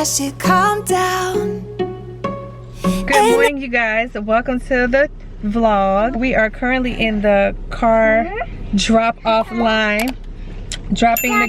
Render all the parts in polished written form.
should calm down. Good morning, you guys. Welcome to the vlog. We are currently in the car drop-off line, dropping the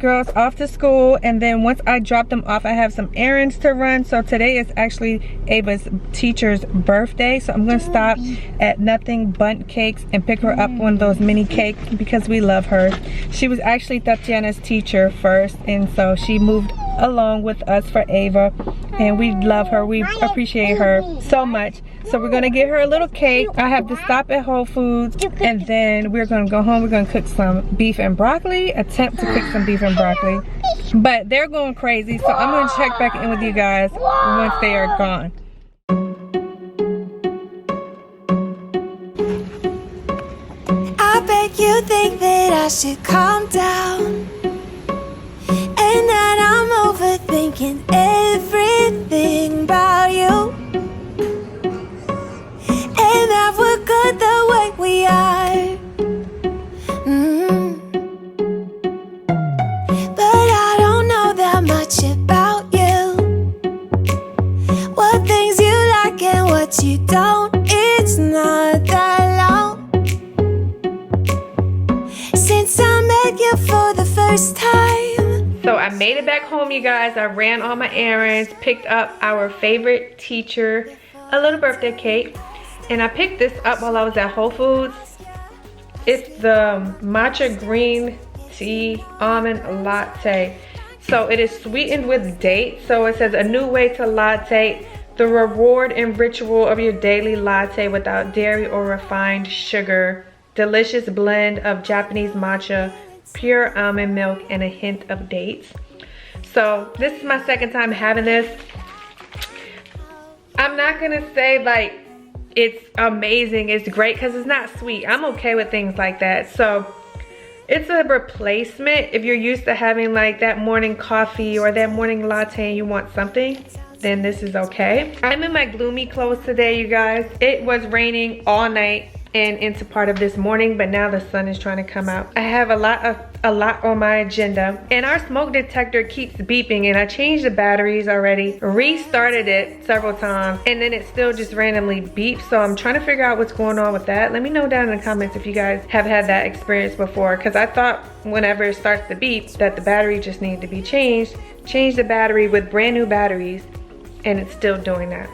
girls off to school, and then once I drop them off, I have some errands to run. So today is actually Ava's teacher's birthday, so I'm gonna stop at Nothing Bundt Cakes and pick her up one of those mini cakes because we love her. She was actually Tatiana's teacher first, and so she moved along with us for Ava, and we love her. We appreciate her so much. So we're gonna get her a little cake. I have to stop at Whole Foods, and then we're gonna go home. We're gonna cook some beef and broccoli, attempt to cook some beef and broccoli, but they're going crazy, so I'm gonna check back in with you guys once they are gone. I bet you think that I should calm down, and that I'm overthinking everything about you, and that we're good the way we are. But I don't know that much about you, what things you like and what you don't. It's not that long since I met you for the first time. So I made it back home, you guys. I ran all my errands, picked up our favorite teacher a little birthday cake, and I picked this up while I was at Whole Foods. It's the matcha green tea almond latte. So it is sweetened with dates. So it says a new way to latte, the reward and ritual of your daily latte without dairy or refined sugar. Delicious blend of Japanese matcha, pure almond milk, and a hint of dates. So this is my second time having this. I'm not gonna say like it's amazing, it's great, because it's not sweet. I'm okay with things like that. So it's a replacement if you're used to having like that morning coffee or that morning latte and you want something, then this is okay. I'm in my gloomy clothes today, you guys. It was raining all night and into part of this morning, but now the sun is trying to come out. I have a lot on my agenda, and our smoke detector keeps beeping, and I changed the batteries already, restarted it several times, and then it still just randomly beeps. So I'm trying to figure out what's going on with that. Let me know down in the comments if you guys have had that experience before, because I thought whenever it starts to beep that the battery just needed to be changed. Change the battery with brand new batteries, and it's still doing that.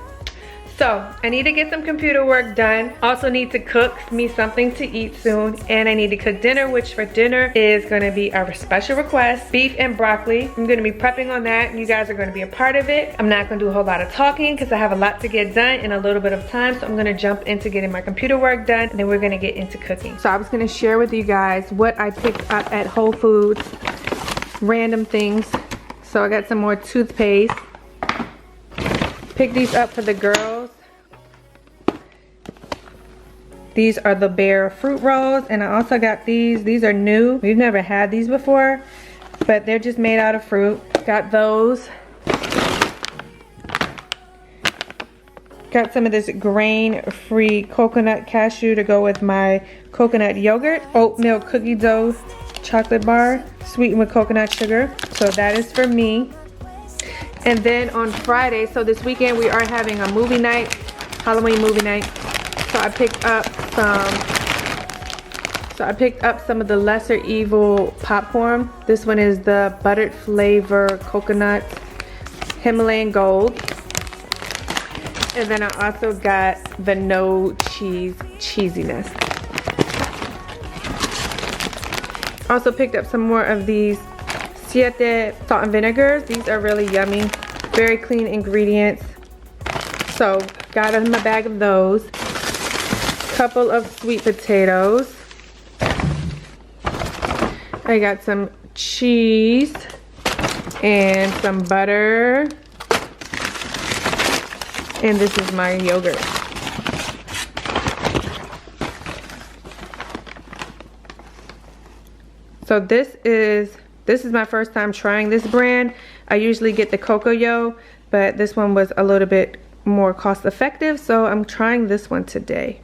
So I need to get some computer work done. Also need to cook me something to eat soon, and I need to cook dinner, which for dinner is going to be our special request, beef and broccoli. I'm going to be prepping on that, and you guys are going to be a part of it. I'm not going to do a whole lot of talking because I have a lot to get done in a little bit of time, so I'm going to jump into getting my computer work done, and then we're going to get into cooking. So I was going to share with you guys what I picked up at Whole Foods, random things. So I got some more toothpaste. Pick these up for the girls. These are the Bear fruit rolls, and I also got these. These are new. We've never had these before, but they're just made out of fruit. Got those. Got some of this grain-free coconut cashew to go with my coconut yogurt. Oatmeal cookie dough chocolate bar, sweetened with coconut sugar. So that is for me. And then on Friday, so this weekend we are having a movie night, Halloween movie night. So I picked up some of the Lesser Evil popcorn. This one is the buttered flavor coconut Himalayan Gold. And then I also got the no cheese cheesiness. Also picked up some more of these Siete salt and vinegars. These are really yummy, very clean ingredients. So got in my bag of those. Couple of sweet potatoes. I got some cheese and some butter, and this is my yogurt. So this is my first time trying this brand. I usually get the Cocoyo, but this one was a little bit more cost effective, so I'm trying this one today.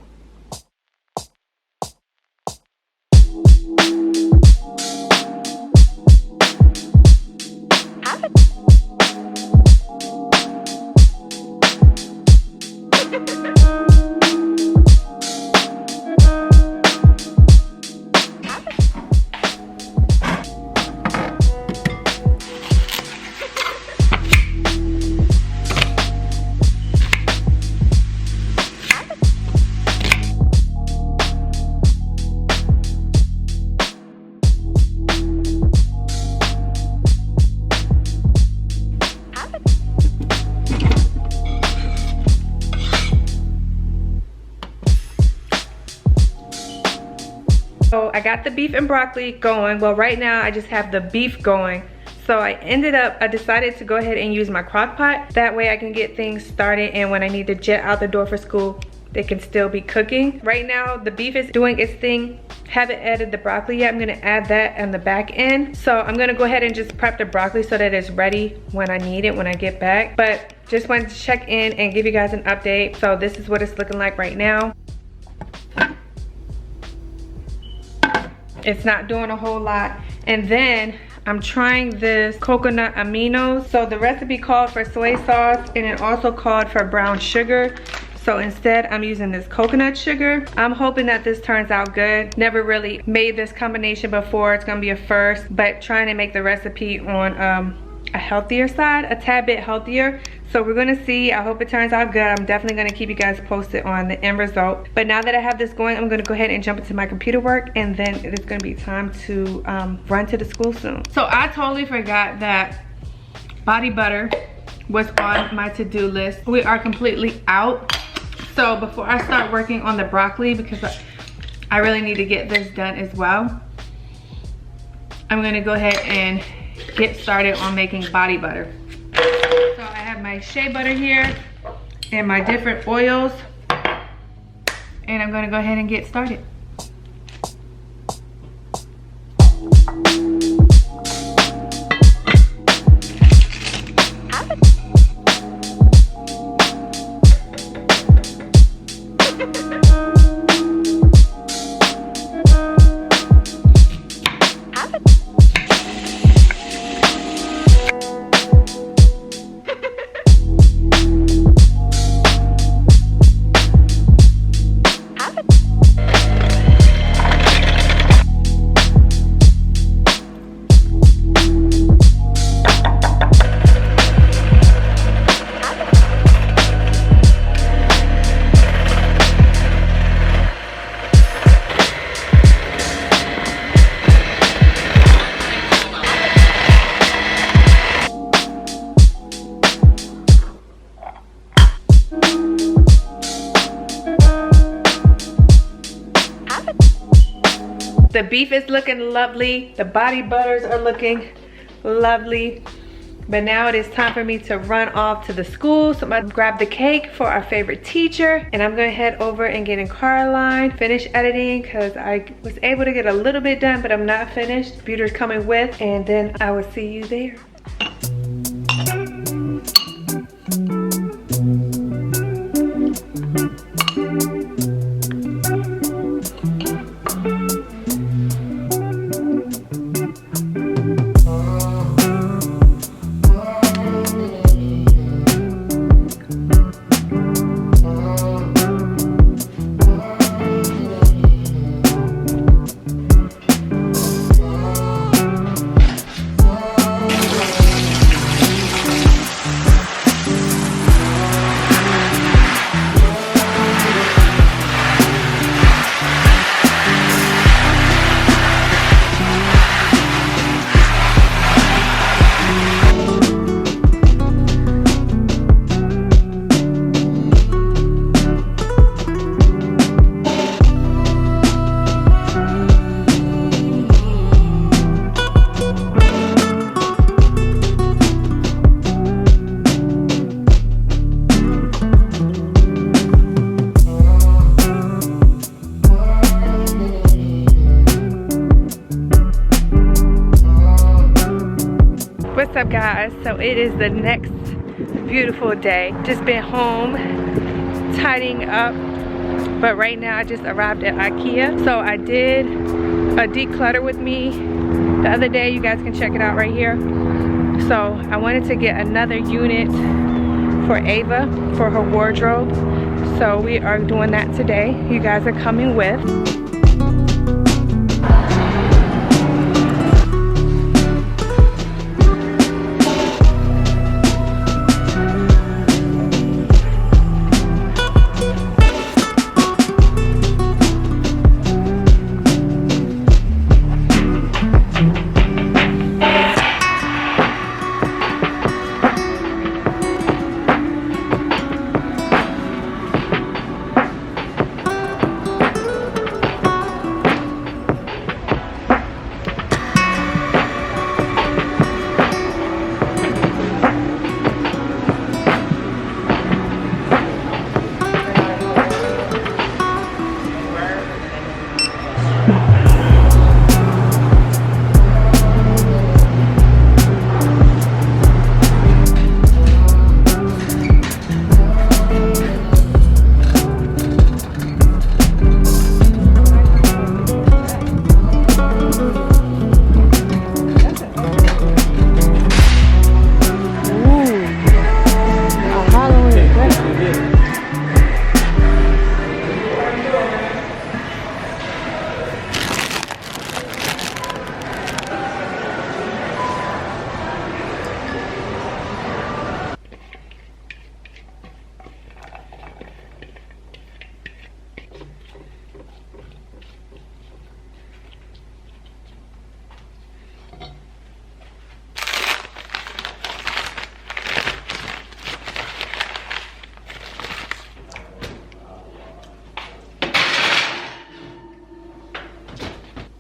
So I got the beef and broccoli going. Well, right now I just have the beef going. So I decided to go ahead and use my crock pot. That way I can get things started, and when I need to jet out the door for school, they can still be cooking. Right now the beef is doing its thing. Haven't added the broccoli yet. I'm gonna add that on the back end. So I'm gonna go ahead and just prep the broccoli so that it's ready when I need it, when I get back. But just wanted to check in and give you guys an update. So this is what it's looking like right now. It's not doing a whole lot. And then I'm trying this coconut aminos. So the recipe called for soy sauce, and it also called for brown sugar. So instead I'm using this coconut sugar. I'm hoping that this turns out good. Never really made this combination before. It's gonna be a first, but trying to make the recipe on a healthier side, a tad bit healthier. So we're gonna see. I hope it turns out good. I'm definitely gonna keep you guys posted on the end result. But now that I have this going, I'm gonna go ahead and jump into my computer work, and then it is gonna be time to run to the school soon. So I totally forgot that body butter was on my to-do list. We are completely out. So before I start working on the broccoli, because I really need to get this done as well, I'm gonna go ahead and get started on making body butter. So I have my shea butter here and my different oils, and I'm gonna go ahead and get started. The beef is looking lovely. The body butters are looking lovely. But now it is time for me to run off to the school. So I'm gonna grab the cake for our favorite teacher, and I'm gonna head over and get in Caroline, finish editing, because I was able to get a little bit done, but I'm not finished. Computer's coming with, and then I will see you there. What's up, guys? So it is the next beautiful day. Just been home tidying up, but right now I just arrived at Ikea. So I did a declutter with me the other day. You guys can check it out right here. So I wanted to get another unit for Ava for her wardrobe. So we are doing that today. You guys are coming with.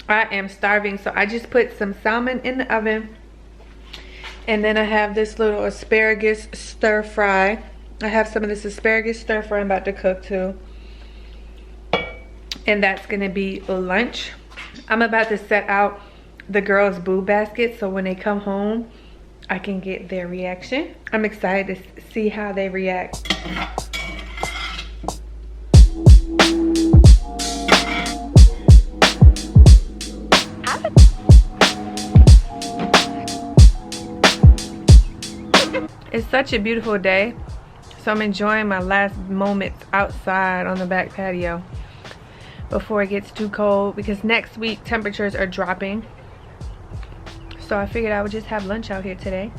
I am starving, so I just put some salmon in the oven. And then I have this little asparagus stir fry. I have some of this asparagus stir fry I'm about to cook too. And that's gonna be lunch. I'm about to set out the girls' boo basket so when they come home, I can get their reaction. I'm excited to see how they react. It's such a beautiful day, so I'm enjoying my last moments outside on the back patio before it gets too cold, because next week temperatures are dropping. So I figured I would just have lunch out here today.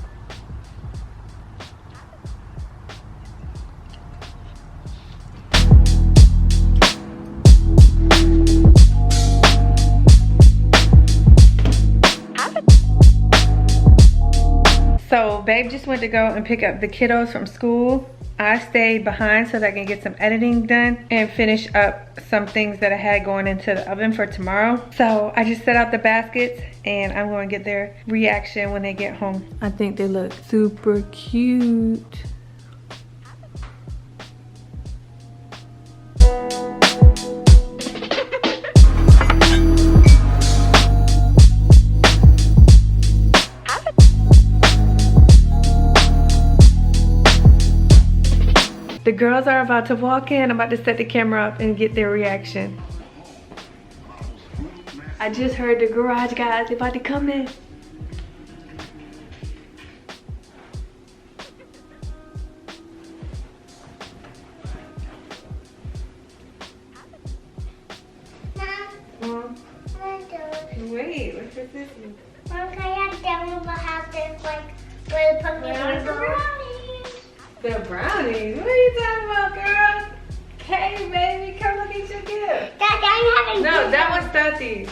So babe just went to go and pick up the kiddos from school. I stayed behind so that I can get some editing done and finish up some things that I had going into the oven for tomorrow. So I just set out the baskets and I'm going to get their reaction when they get home. I think they look super cute. The girls are about to walk in. I'm about to set the camera up and get their reaction. I just heard the garage guys about to come in. Mom, Wait, what's this? Mom, can I download the house that's like where the pumpkin brownies? The brownies? What are you talking about, girl? Hey, baby, come look at your gift. Dad, I'm having No, that one's Tati's.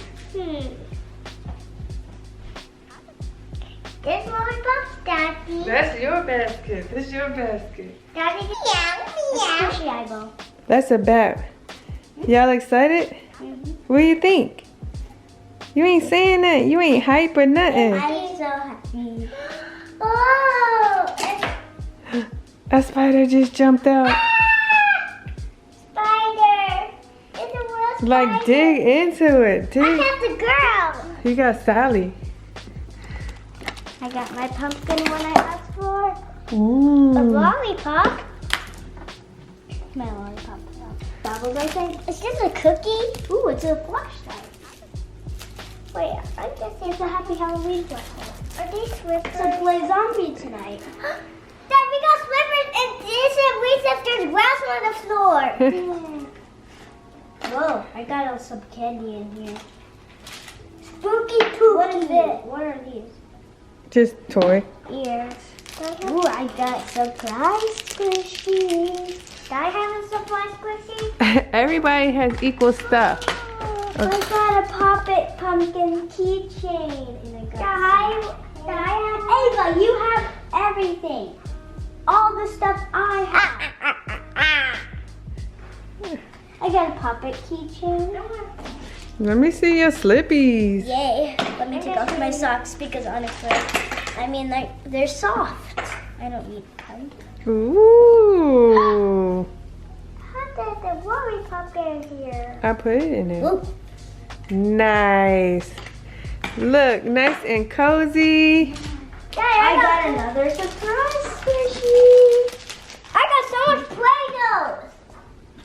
This lollipop's Daddy. That's your basket. This is your basket. Daddy, meow, meow. Squishy eyeball. That's a bat. Y'all excited? What do you think? You ain't saying that. You ain't hype or nothing. I'm so happy. Oh! A spider just jumped out. Spider! It's a real spider. Like, dig into it. I Dig. have the girl. You got Sally. I got my pumpkin when I asked for a Ooh. lollipop. My lollipop. Bubbles, I think. It's just a cookie. Ooh, it's a flashlight. Wait, I guess it's a happy Halloween flashlight. Are these slippers? To play zombie tonight. Dad, we got slippers and this and we said there's grass on the floor. Whoa, I got some candy in here. Spooky pooky. What is it? What are these? Just toy. Ears. Ooh, I got surprise squishies. Do I have a surprise squishy? Everybody has equal stuff. I got a Pop-It pumpkin keychain. And I got Ava, you have everything. All the stuff I have. I got a Pop-It keychain. Let me see your slippies. Yay. Let me take off my socks because honestly, I mean, they're soft. I don't need them. Ooh. How did the lollipop get in here? I put it in there. Ooh. Nice. Look, nice and cozy. Dad, I got another surprise squishy. I got so much Play-Dohs.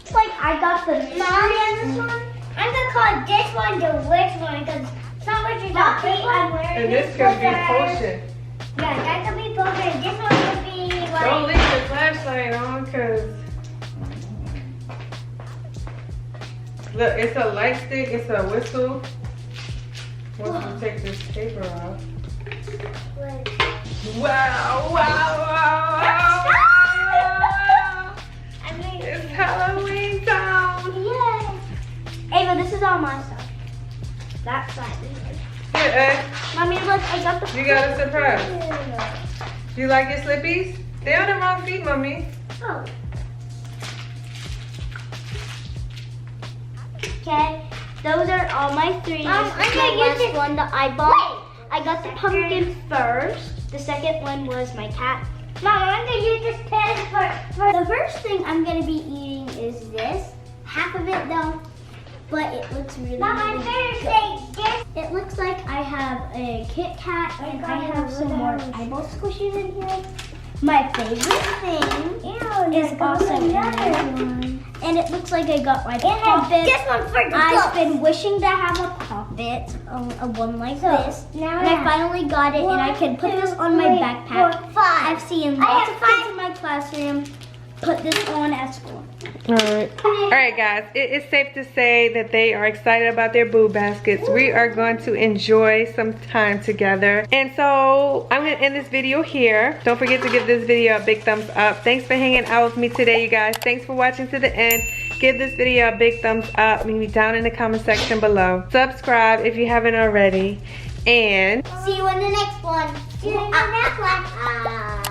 It's like I got the mystery on this one. I'm gonna call this one the which one because so much is not I'm wearing. And this could be potion. Yeah, that could be potion. And this one could be like. Don't leave the flashlight on, cause look, it's a light stick, it's a whistle. Once you take this paper off. Wow, wow, wow, wow. I mean, It's Halloween time. yes. Ava, this is all my stuff. That side is yours. Here, Mommy, look, I got the. You got a surprise. You like your slippies? They on the wrong feet, mommy. Oh. Okay. Those are all my threes. This is my last one that I bought. I got the pumpkin first. The second one was my cat. Mom, I'm gonna use this pen first. The first thing I'm gonna be eating is this. Half of it though, but it looks really, Mom, I'm gonna say this. It looks like I have a Kit Kat and I have some more eyeball squishies in here. My favorite thing is also in here. And it looks like I got my puppet. This one for the I've been wishing to have a puppet, a one like this. And I finally got it, and I can put this on my backpack. I've seen lots of kids in my classroom put this on at school. Alright guys, it is safe to say that they are excited about their boo baskets. We are going to enjoy some time together. And so I'm going to end this video here. Don't forget to give this video a big thumbs up. Thanks for hanging out with me today, you guys. Thanks for watching to the end. Give this video a big thumbs up. Leave me down in the comment section below. Subscribe if you haven't already. And see you in the next one. See you in the next one.